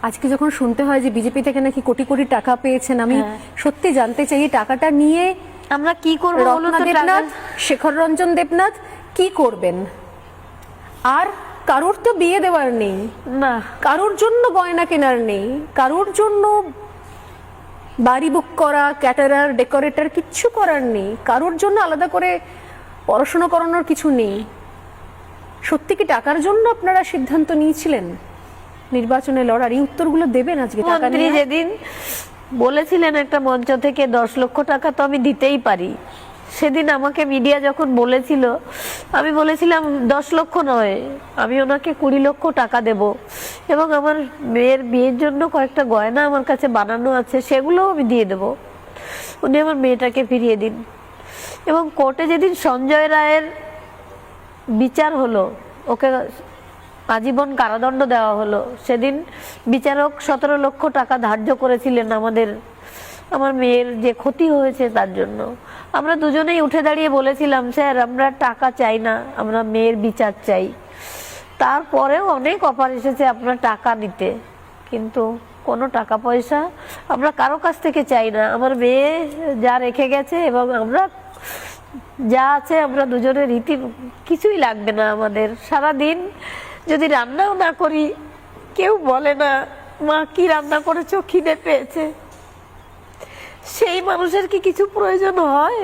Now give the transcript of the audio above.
আজকে যখন শুনতে হয় যে বিজেপি থেকে নাকি কোটি কোটি টাকা পেয়েছেন, আমি সত্যি জানতে চাই এই টাকাটা নিয়ে আমরা কি করব? রত্না দেবনাথ, শেখর রঞ্জন দেবনাথ কি করবেন? আর কারোর তো বিয়ে দেওয়ার নেই, না কারোর জন্য গয়না কেনার নেই, কারোর জন্য বাড়ি বুক করা, ক্যাটারার, ডেকোরেটর কিচ্ছু করার নেই, কারোর জন্য আলাদা করে পড়াশোনা করানোর কিছু নেই। সত্যি কি টাকার জন্য আপনারা সিদ্ধান্ত নিয়েছিলেন নির্বাচনে লড়ার? এই উত্তরগুলো দেবেন আজকে। টাকা মন্ত্রী নিয়ে যেদিন বলেছিলেন একটা মঞ্চ থেকে 10 লক্ষ টাকা তো আমি দিতেই পারি, সেদিন আমাকে মিডিয়া যখন বলেছিল, আমি বলেছিলাম 10 লক্ষ নয়, আমি ওনাকে 20 লক্ষ টাকা দেব, এবং আমার মেয়ের বিয়ের জন্য কয়েকটা গয়না আমার কাছে বানানো আছে, সেগুলোও আমি দিয়ে দেব, উনি আমার মেয়েটাকে ফিরিয়ে দিন। এবং কোর্টে যেদিন সঞ্জয় রায়ের বিচার হলো, ওকে আজীবন কারাদণ্ড দেওয়া হলো, সেদিন বিচারক 17 লক্ষ টাকা ধার্য করেছিলেন আমার মেয়ের যে ক্ষতি হয়েছে তার জন্য। আমরা দুজনেই উঠে দাঁড়িয়ে বলেছিলাম, স্যার আমরা টাকা চাই না, আমরা মেয়ের বিচার চাই। তারপরেও অনেক অফার এসেছে আপনার টাকা নিতে, কিন্তু কোনো টাকা পয়সা আমরা কারো কাছ থেকে চাই না। আমার মেয়ে যা রেখে গেছে এবং আমরা যা আছে, আমরা দুজনের রীতি কিছুই লাগবে না আমাদের। সারাদিন যদি রান্নাও না করি, কেউ বলে না মা কি রান্না করেছো, খিদে পেয়েছে। সেই মানুষের কি কিছু প্রয়োজন হয়?